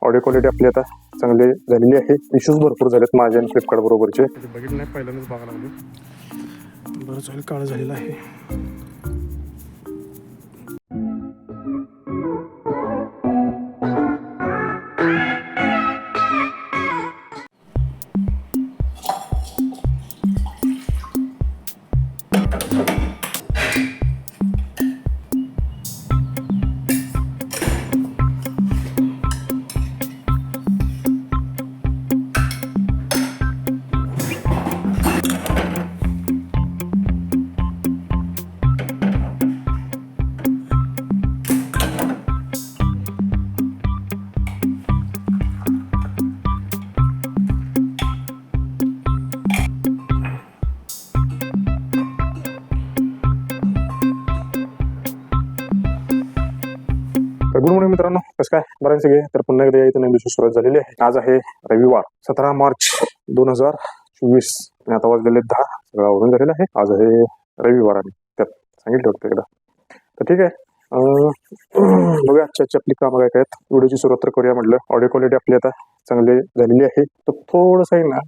Audio quality आपली आता चांगली झालेली आहे. इश्यूज भरपूर झालेत माझ्या आणि फ्लिपकार्ट बरोबरचे. बघितलं नाही, पहिल्यांदाच बघायला लागलो. बरं चालेल, काळ झालेलं आहे. गुड मॉर्निंग मित्रांनो, कसं काय बरं सगळे. तर पुन्हा एकदा इथं नवीन दिवशी सुरुवात झालेली आहे. आज आहे रविवार 17 मार्च 2024 आणि आता वाजलेले 10. सगळं आवरून झालेलं आहे. आज आहे रविवार आणि त्यात सांगितलं होतं एकदा. तर ठीक आहे, बघूया आजच्या आपली कामं काय आहेत. व्हिडिओची सुरुवात तर करूया म्हटलं. ऑडिओ क्वालिटी आपली आता चांगली झालेली आहे. तर थोडंसं आहे ना,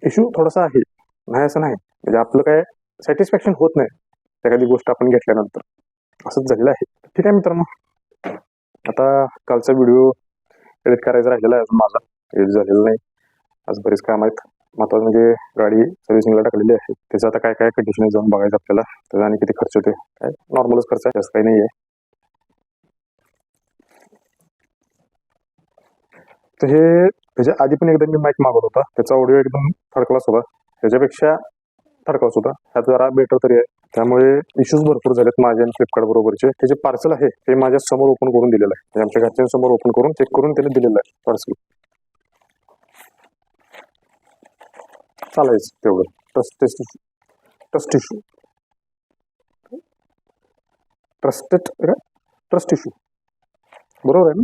इश्यू थोडासा आहे, नाही असं नाही. म्हणजे आपलं काय सॅटिस्फॅक्शन होत नाही एखादी गोष्ट आपण घेतल्यानंतर, असंच झालेलं आहे. ठीक आहे मित्रांनो, आता कालचा व्हिडिओ एडिट करायचा राहिलेला आहे अजून माझा, एडिट झालेला नाही. आज बरेच काम आहेत. महत्वाचं म्हणजे गाडी सर्व्हिसिंगला टाकलेली आहे. त्याचं आता काय काय कंडिशन जाऊन बघायचं आपल्याला. त्याचा आणि किती खर्च होते, काय नॉर्मलच खर्च आहे, जास्त काही नाही आहे. तर हे त्याच्या आधी पण एकदा मी माईक मागवत होता, त्याचा ऑडिओ एकदम थर्ड होता. त्याच्यापेक्षा थर्ड होता, ह्यात जरा बेटर तरी आहे. त्यामुळे इश्यूज भरपूर झालेत माझ्या आणि फ्लिपकार्ट बरोबरचे. ते जे पार्सल आहे ते माझ्या समोर ओपन करून दिलेलं आहे. म्हणजे आमच्या घरच्यांसमोर ओपन करून चेक करून त्याने दिलेलं आहे पार्सल. चालायचं तेवढं. ट्रस्ट इश्यू ट्रस्ट इश्यू बरोबर आहे ना.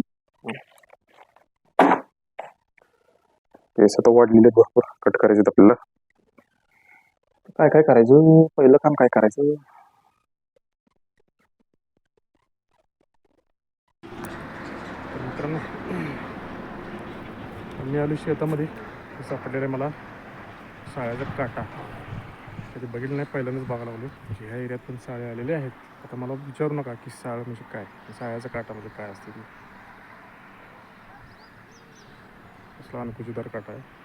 केस आता वाढलेले भरपूर, कट करायचे आपल्याला. काय काय करायचं, पहिलं काम काय करायचं. मित्रांनो, मी आलो शेतामध्ये. सापडलेला आहे मला साळ्याचा काटा. कधी बघितलं नाही, पहिल्यांदाच बघायला लागलो. म्हणजे ह्या एरियात पण साळे आलेले आहेत. आता मला विचारू नका की साळ म्हणजे काय, साळ्याचा काटा म्हणजे काय असते ती. कसला अनकुचीदार काटा आहे.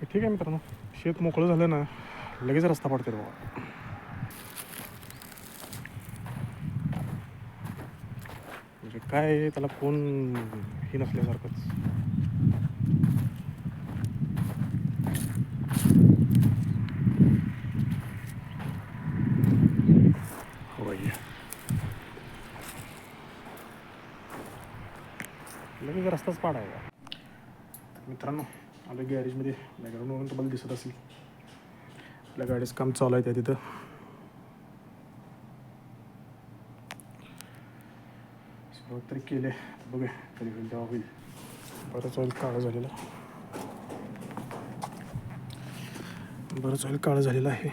ठीक आहे मित्रांनो, शेत मोकळं झालं ना लगेच रस्ता पडते बाबा. म्हणजे काय त्याला कोण हे नसल्यासारखंच. लगेच रस्ताच पाडायचा. मित्रांनो, आलं गॅरेजमध्ये. बॅकग्राऊंडवरून तुम्हाला दिसत असेल आपल्या गाडीचं काम चालू आहे त्या तिथं. सुरुवात तरी केले, बघूया कधी होईल तेव्हा होईल. बरंच ऑइल काळं झालेलं, बरंच ऑइल काळं झालेलं आहे.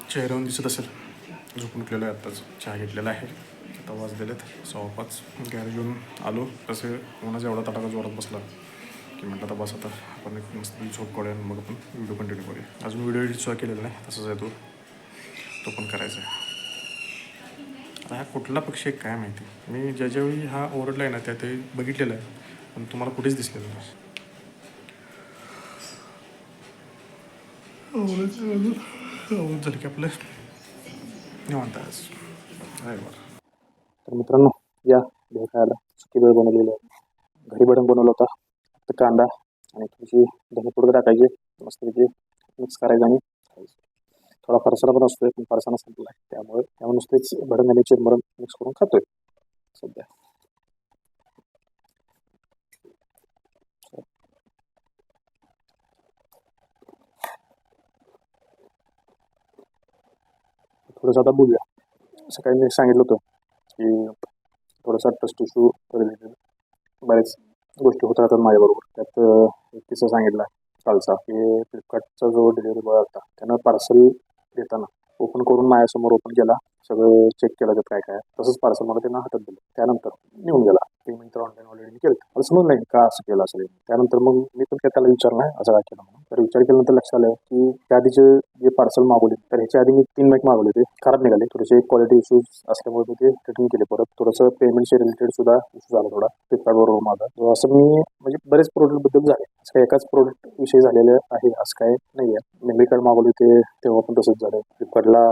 चेहऱ्यावरून दिसत असेल. झोपून उठलेलं आहे, आत्ताच चहा घेतलेला आहे. आता वाजलेलेत 5:15. गॅरेजवरून आलो, तसे कोणाचा एवढा तटाका जोरात बसला की म्हटलं आता बस, आता आपण एक मस्त झोप काढूया आणि मग आपण व्हिडिओ कंटिन्यू करूया. अजून व्हिडिओ एडिट सुद्धा केलेला नाही, तसंच आहे तो पण करायचा आहे. आता हा कुठला पक्षी आहे काय माहिती. मी ज्यावेळी हा ओरडला आहे ना त्या ते बघितलेलं आहे, पण तुम्हाला कुठेच दिसलेलं नाही. झालं की आपलं निवांत आज रविवार. तर मित्रांनो, या भेळ खायला. सुकी भेळ बनवलेली आहे, घरी भडंग बनवला होता. तर कांदा आणि थोडीशी धनेपूड टाकायची, मस्तपैकी मिक्स करायचं आणि खायचं. थोडा फरसाणा पण असतोय, पण फरसाणा संपला आहे, त्यामुळे नुसतेच भडंग आणि चिरमरण मिक्स करून खातोय सध्या. थोडंसं आता बोलूया. सकाळी मी सांगितलं होतं की थोडासा ट्रस्ट इश्यू रिलेटेड बऱ्याच गोष्टी होत राहतात माझ्याबरोबर. त्यात एक किस्सा सांगितला कालचा, की फ्लिपकार्टचा जो डिलिव्हरी बॉय होता त्यानं पार्सल देताना ओपन करून माझ्यासमोर ओपन केला, सगळं चेक केलं त्यात काय काय. तसंच पार्सल मला त्यांना हातात दिलं. त्यानंतर निघून गेला. पेमेंट तर ऑनलाईन ऑलरेडी केलं. मला समज नाही का असं केलं असेल. त्यानंतर मग मी पण काय त्याला विचारलं नाही असं काय केलं म्हणून. तर विचार केल्यानंतर लक्षात आलं की त्या आधीचे जे पार्सल मागवले तर ह्याच्या आधी मी 3 मॅक मागवले, ते खराब निघाले. थोडेसे क्वालिटी इश्यूज असल्यामुळे मी ते रिटर्न केले. परत थोडंसं पेमेंटशी रिलेटेड सुद्धा इश्यू झाला थोडा फ्लिपकार्ट बरोबर माझा. असं मी म्हणजे बरेच प्रोडक्ट बद्दल झाले. असं काही एकाच प्रोडक्ट विषयी झालेलं आहे असं काय नाही आहे. मेमरी कार्ड मागवले ते तेव्हा पण तसंच झालं. फ्लिपकार्टला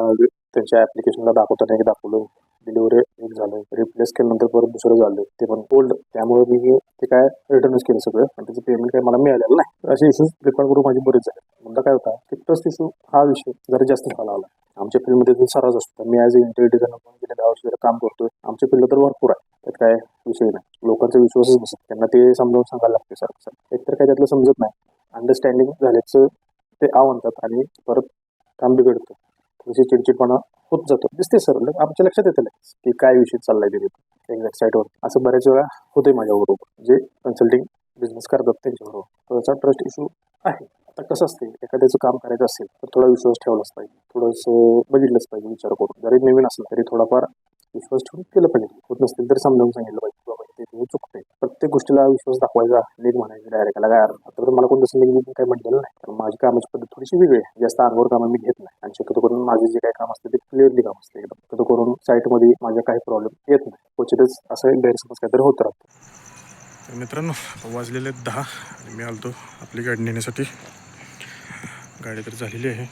त्यांच्या ऍप्लिकेशनला दाखवताना एक दाखवलं, डिलिव्हरी एक झालं, रिप्लेस केल्यानंतर परत दुसरं झालं, ते पण ओल्ड. त्यामुळे मी ते काय रिटर्नच केलं सगळं, पण त्याचं पेमेंट काय मला मिळालेलं नाही. तर असे इश्यूज फ्लिपकार्टवरून माझे बरेच झाले. मुद्दा काय होता की ट्रस्ट इश्यू हा विषय जरा जास्त झाला आला. आमच्या फील्डमध्ये जो सरास असतो, मी ॲज अ इंटेरियर डिझायनर म्हणून गेल्या 10 वर्ष काम करतोय. आमच्या फील्ड तर भरपूर आहे, त्यात काय विषय नाही. लोकांचा विश्वासच नसतो, त्यांना ते समजावून सांगायला लागते सारखं. एकतर काय त्यातलं समजत नाही, अंडरस्टँडिंग झाल्याचं ते म्हणतात आणि परत काम बिघडतं. थोडीशी चिडचिडपणा होत जातो, दिसते सर. आमच्या लक्षात येतं की काय विषय चाललाय तिथे एक्झॅक्ट साईटवर. असं बऱ्याच वेळा होतंय माझ्याबरोबर, जे कन्सल्टिंग बिझनेस करतात त्यांच्याबरोबर. त्याचा ट्रस्ट इश्यू आहे. आता कसं असते, एखाद्याचं काम करायचं असेल तर थोडा विश्वास ठेवलाच पाहिजे, थोडंसं बघितलंच पाहिजे विचार करून. जरी नवीन असलं तरी थोडाफार विश्वास ठेवून केलं पाहिजे. होत नसतील तर समजावून सांगितलं पाहिजे, बाबा ते तुम्ही चुकते. प्रत्येक गोष्टीला विश्वास दाखवायचा, लीग म्हणायचं डायरेक्ट काय आता मला कोण तसं लीग काय म्हटलेलं नाही. कारण माझी कामाची पद्धत थोडीशी वेगळी आहे. जास्त अंगावर कामं मी घेत नाही आणि शक्यतो करून माझे जे काही काम असते ते क्लिअरली काम असते एकदम. शक्यतो करून साईटमध्ये माझ्या काही प्रॉब्लेम येत नाही. क्वचितच असं गैरसमज काहीतरी होत राहतो. तर मित्रांनो, वाजलेले 10 आणि मी आलतो आपली गाडी नेण्यासाठी. गाडी तर झालेली आहे.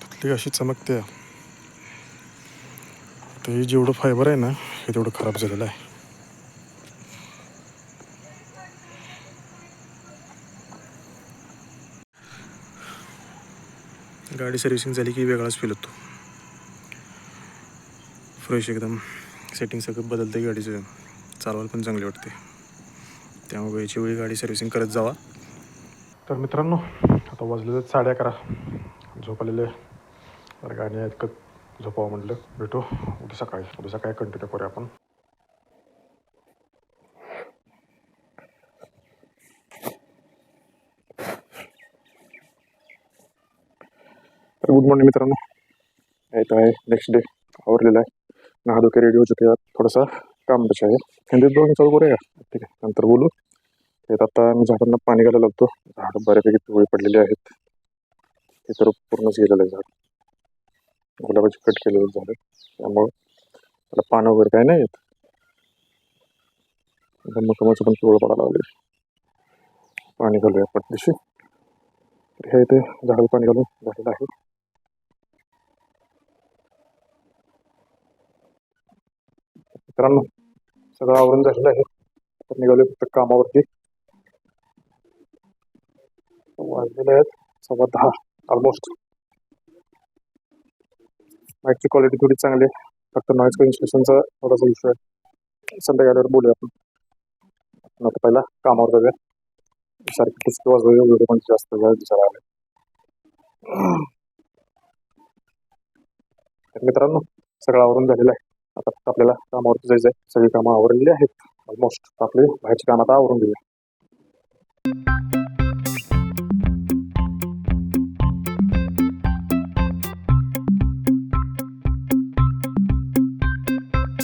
त्यातली अशी चमकते. ते जेवढं फायबर आहे ना हे तेवढं खराब झालेलं आहे. गाडी सर्व्हिसिंग झाली की वेगळाच फील होतो, फ्रेश एकदम. सेटिंग सगळं बदलते गाडीचं, चालवायला पण चांगली वाटते. त्यामुळे वेळच्या वेळी गाडी सर्व्हिसिंग करत जावा. तर मित्रांनो, आता वाजलेलं 11:30, झोप आलेले. तर गाणी ऐकत झोपावं म्हटलं. भेटू उद्या सकाळी कंटिन्यू करूया आपण. तर गुड मॉर्निंग मित्रांनो, येत आहे नेक्स्ट डे. आवरलेला आहे, नहाधोके रेडी हो चुके. थोडासा काम बचा आहे. हिंदीत दोन चालू करूया, ठीक आहे, नंतर बोलू. त्यात आता मी झाडांना पाणी घालायला लागतो. झाडं बऱ्यापैकी पिवळी पडलेली आहेत. हे तर पूर्णच गेलेलं आहे झाड. गुलाबाची कट केलेलं झालं, त्यामुळं त्याला पानं वगैरे काय नाही येत. धम्मकमाचं पण पिवळं पडायला लागले. पाणी घालूया पटदिशी. हे इथे झाडाला पाणी घालून झालेलं आहे. मित्रांनो, सगळं आवरून झालेलं आहे. तर निघाले फक्त कामावरती. वाजलेले आहेत 10:15 ऑलमोस्ट. माईकची क्वालिटी थोडी चांगली आहे, फक्त नॉईज कन्स्ट्रक्शनचा थोडासा इश्यू आहे. संध्याकाळवर बोलूया आपण. आता पहिला कामावर जाऊया. सारखी पुस्तकं वाजवायला व्हिडिओ पण जास्त वेळ दिसायला आले. तर मित्रांनो, सगळं आवरून झालेलं आहे. आता आपल्याला कामावरती जायचं आहे. सगळी कामं आवरलेली आहेत ऑलमोस्ट. आपले बाहेरची कामं आता आवरून घेऊया.